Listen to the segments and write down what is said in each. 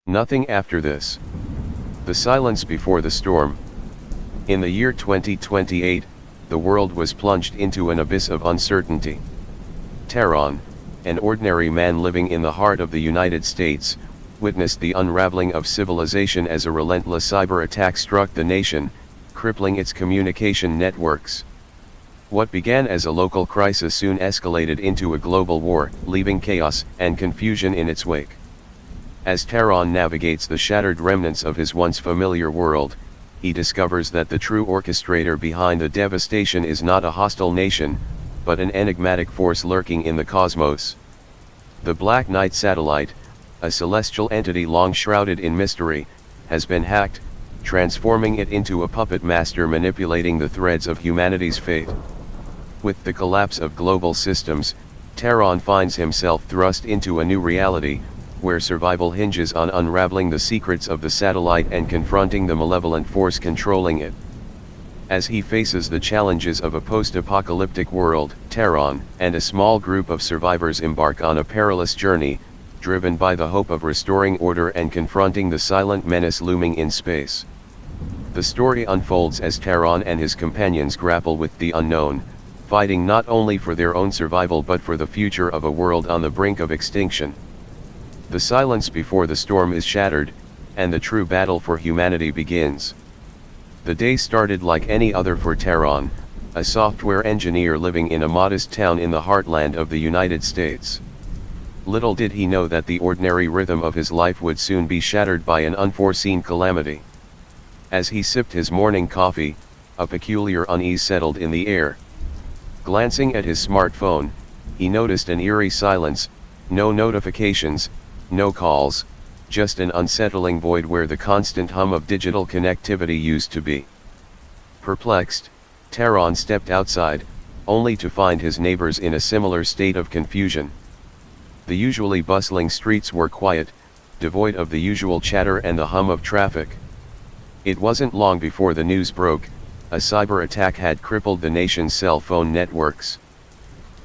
Nothing after this. The silence before the storm. In the year 2028, the world was plunged into an abyss of uncertainty. Taraun, an ordinary man living in the heart of the United States, witnessed the unraveling of civilization as a relentless cyber attack struck the nation, crippling its communication networks. What began as a local crisis soon escalated into a global war, leaving chaos and confusion in its wake. As Taraun navigates the shattered remnants of his once familiar world, he discovers that the true orchestrator behind the devastation is not a hostile nation, but an enigmatic force lurking in the cosmos. The Black Knight satellite, a celestial entity long shrouded in mystery, has been hacked, transforming it into a puppet master manipulating the threads of humanity's fate. With the collapse of global systems, Taraun finds himself thrust into a new reality, where survival hinges on unraveling the secrets of the satellite and confronting the malevolent force controlling it. As he faces the challenges of a post-apocalyptic world, Taraun and a small group of survivors embark on a perilous journey, driven by the hope of restoring order and confronting the silent menace looming in space. The story unfolds as Taraun and his companions grapple with the unknown, fighting not only for their own survival but for the future of a world on the brink of extinction. The silence before the storm is shattered, and the true battle for humanity begins. The day started like any other for Taraun, a software engineer living in a modest town in the heartland of the United States. Little did he know that the ordinary rhythm of his life would soon be shattered by an unforeseen calamity. As he sipped his morning coffee, a peculiar unease settled in the air. Glancing at his smartphone, he noticed an eerie silence, no notifications, no calls, just an unsettling void where the constant hum of digital connectivity used to be. Perplexed, Taraun stepped outside, only to find his neighbors in a similar state of confusion. The usually bustling streets were quiet, devoid of the usual chatter and the hum of traffic. It wasn't long before the news broke: a cyber attack had crippled the nation's cell phone networks.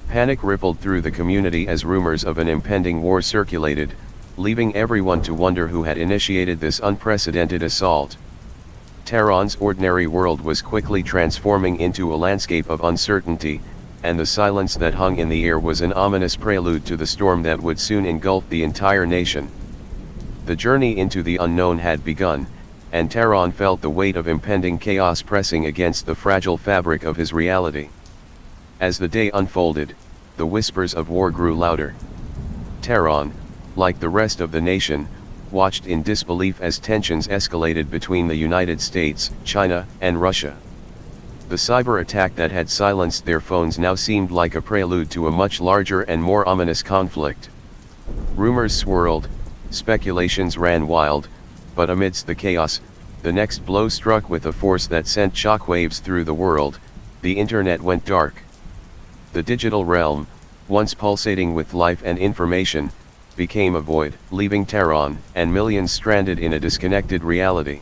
Panic rippled through the community as rumors of an impending war circulated, leaving everyone to wonder who had initiated this unprecedented assault. Taraun's ordinary world was quickly transforming into a landscape of uncertainty, and the silence that hung in the air was an ominous prelude to the storm that would soon engulf the entire nation. The journey into the unknown had begun, and Taraun felt the weight of impending chaos pressing against the fragile fabric of his reality. As the day unfolded, the whispers of war grew louder. Taraun, like the rest of the nation, watched in disbelief as tensions escalated between the United States, China, and Russia. The cyber attack that had silenced their phones now seemed like a prelude to a much larger and more ominous conflict. Rumors swirled, speculations ran wild, but amidst the chaos, the next blow struck with a force that sent shockwaves through the world. The internet went dark. The digital realm, once pulsating with life and information, became a void, leaving Taraun and millions stranded in a disconnected reality.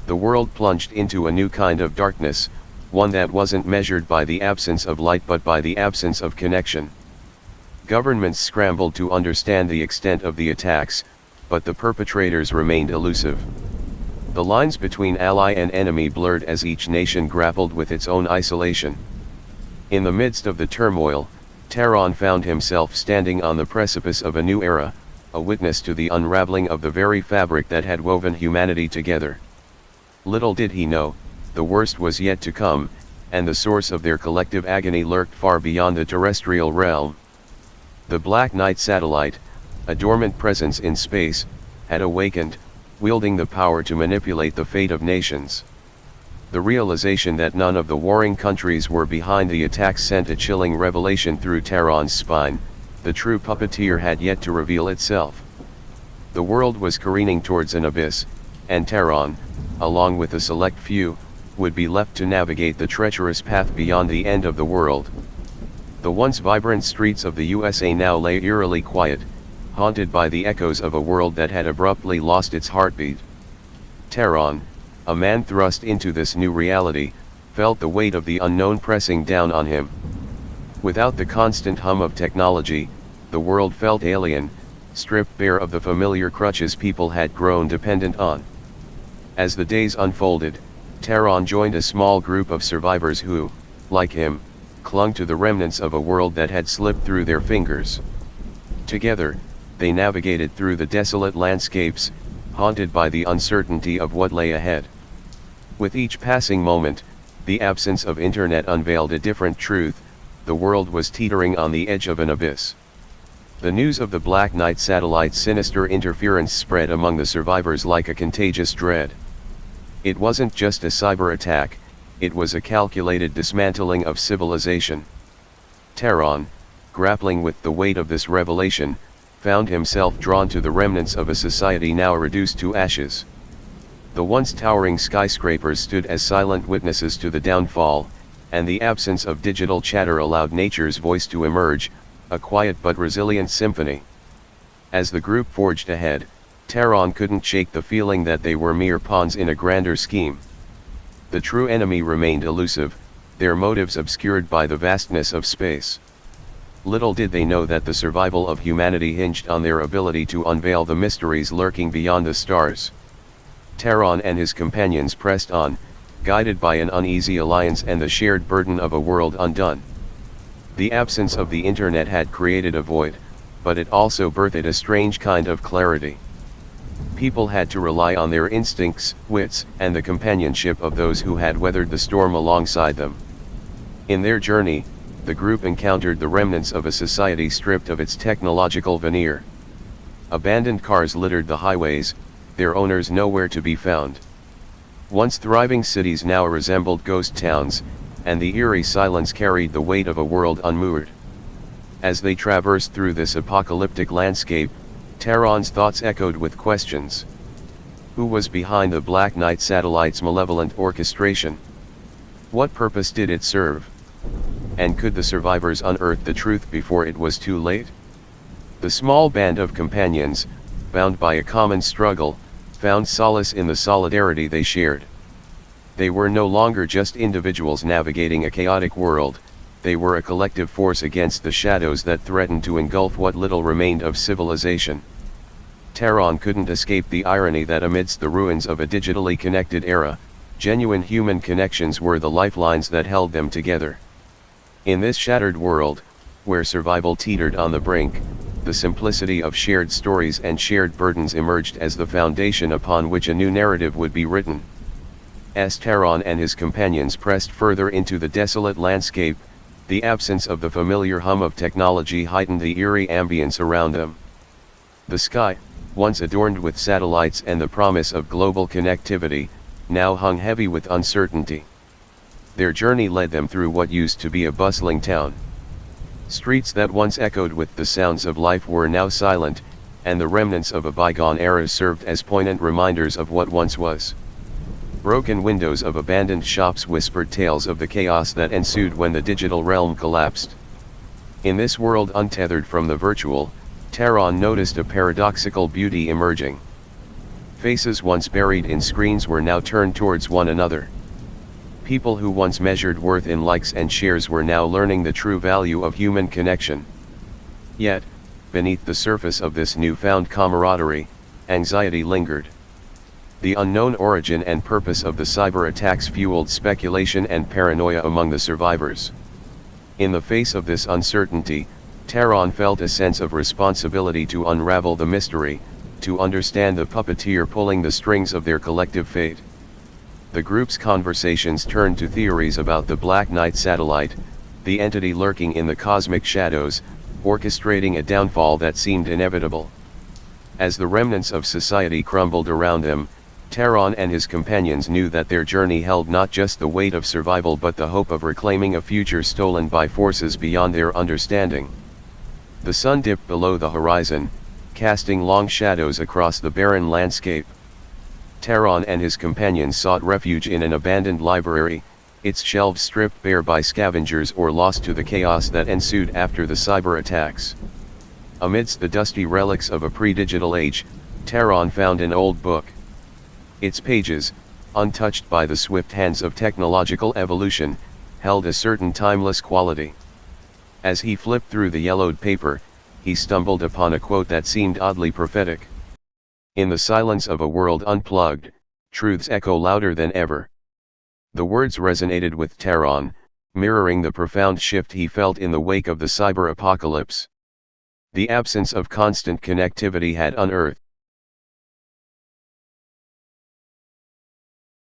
The world plunged into a new kind of darkness, one that wasn't measured by the absence of light but by the absence of connection. Governments scrambled to understand the extent of the attacks, but the perpetrators remained elusive. The lines between ally and enemy blurred as each nation grappled with its own isolation. In the midst of the turmoil, Taraun found himself standing on the precipice of a new era, a witness to the unraveling of the very fabric that had woven humanity together. Little did he know, the worst was yet to come, and the source of their collective agony lurked far beyond the terrestrial realm. The Black Knight satellite, a dormant presence in space, had awakened, wielding the power to manipulate the fate of nations. The realization that none of the warring countries were behind the attacks sent a chilling revelation through Taraun's spine: the true puppeteer had yet to reveal itself. The world was careening towards an abyss, and Taraun, along with a select few, would be left to navigate the treacherous path beyond the end of the world. The once vibrant streets of the USA now lay eerily quiet, haunted by the echoes of a world that had abruptly lost its heartbeat. Taraun, a man thrust into this new reality, felt the weight of the unknown pressing down on him. Without the constant hum of technology, the world felt alien, stripped bare of the familiar crutches people had grown dependent on. As the days unfolded, Taraun joined a small group of survivors who, like him, clung to the remnants of a world that had slipped through their fingers. Together, they navigated through the desolate landscapes, haunted by the uncertainty of what lay ahead. With each passing moment, the absence of internet unveiled a different truth: the world was teetering on the edge of an abyss. The news of the Black Knight satellite's sinister interference spread among the survivors like a contagious dread. It wasn't just a cyber attack, it was a calculated dismantling of civilization. Taraun, grappling with the weight of this revelation, found himself drawn to the remnants of a society now reduced to ashes. The once towering skyscrapers stood as silent witnesses to the downfall, and the absence of digital chatter allowed nature's voice to emerge, a quiet but resilient symphony. As the group forged ahead, Taraun couldn't shake the feeling that they were mere pawns in a grander scheme. The true enemy remained elusive, their motives obscured by the vastness of space. Little did they know that the survival of humanity hinged on their ability to unveil the mysteries lurking beyond the stars. Taraun and his companions pressed on, guided by an uneasy alliance and the shared burden of a world undone. The absence of the internet had created a void, but it also birthed a strange kind of clarity. People had to rely on their instincts, wits, and the companionship of those who had weathered the storm alongside them. In their journey, the group encountered the remnants of a society stripped of its technological veneer. Abandoned cars littered the highways, their owners nowhere to be found. Once thriving cities now resembled ghost towns, and the eerie silence carried the weight of a world unmoored. As they traversed through this apocalyptic landscape, Taraun's thoughts echoed with questions. Who was behind the Black Knight satellite's malevolent orchestration? What purpose did it serve? And could the survivors unearth the truth before it was too late? The small band of companions, bound by a common struggle, found solace in the solidarity they shared. They were no longer just individuals navigating a chaotic world, they were a collective force against the shadows that threatened to engulf what little remained of civilization. Taraun couldn't escape the irony that amidst the ruins of a digitally connected era, genuine human connections were the lifelines that held them together. In this shattered world, where survival teetered on the brink, the simplicity of shared stories and shared burdens emerged as the foundation upon which a new narrative would be written. As Taraun and his companions pressed further into the desolate landscape, the absence of the familiar hum of technology heightened the eerie ambience around them. The sky, once adorned with satellites and the promise of global connectivity, now hung heavy with uncertainty. Their journey led them through what used to be a bustling town. Streets that once echoed with the sounds of life were now silent, and the remnants of a bygone era served as poignant reminders of what once was. Broken windows of abandoned shops whispered tales of the chaos that ensued when the digital realm collapsed. In this world untethered from the virtual, Taraun noticed a paradoxical beauty emerging. Faces once buried in screens were now turned towards one another. People who once measured worth in likes and shares were now learning the true value of human connection. Yet, beneath the surface of this newfound camaraderie, anxiety lingered. The unknown origin and purpose of the cyber attacks fueled speculation and paranoia among the survivors. In the face of this uncertainty, Taraun felt a sense of responsibility to unravel the mystery, to understand the puppeteer pulling the strings of their collective fate. The group's conversations turned to theories about the Black Knight satellite, the entity lurking in the cosmic shadows, orchestrating a downfall that seemed inevitable. As the remnants of society crumbled around them, Taraun and his companions knew that their journey held not just the weight of survival but the hope of reclaiming a future stolen by forces beyond their understanding. The sun dipped below the horizon, casting long shadows across the barren landscape. Taraun and his companions sought refuge in an abandoned library, its shelves stripped bare by scavengers or lost to the chaos that ensued after the cyber attacks. Amidst the dusty relics of a pre-digital age, Taraun found an old book. Its pages, untouched by the swift hands of technological evolution, held a certain timeless quality. As he flipped through the yellowed paper, he stumbled upon a quote that seemed oddly prophetic. In the silence of a world unplugged, truths echo louder than ever. The words resonated with Taraun, mirroring the profound shift he felt in the wake of the cyber apocalypse. The absence of constant connectivity had unearthed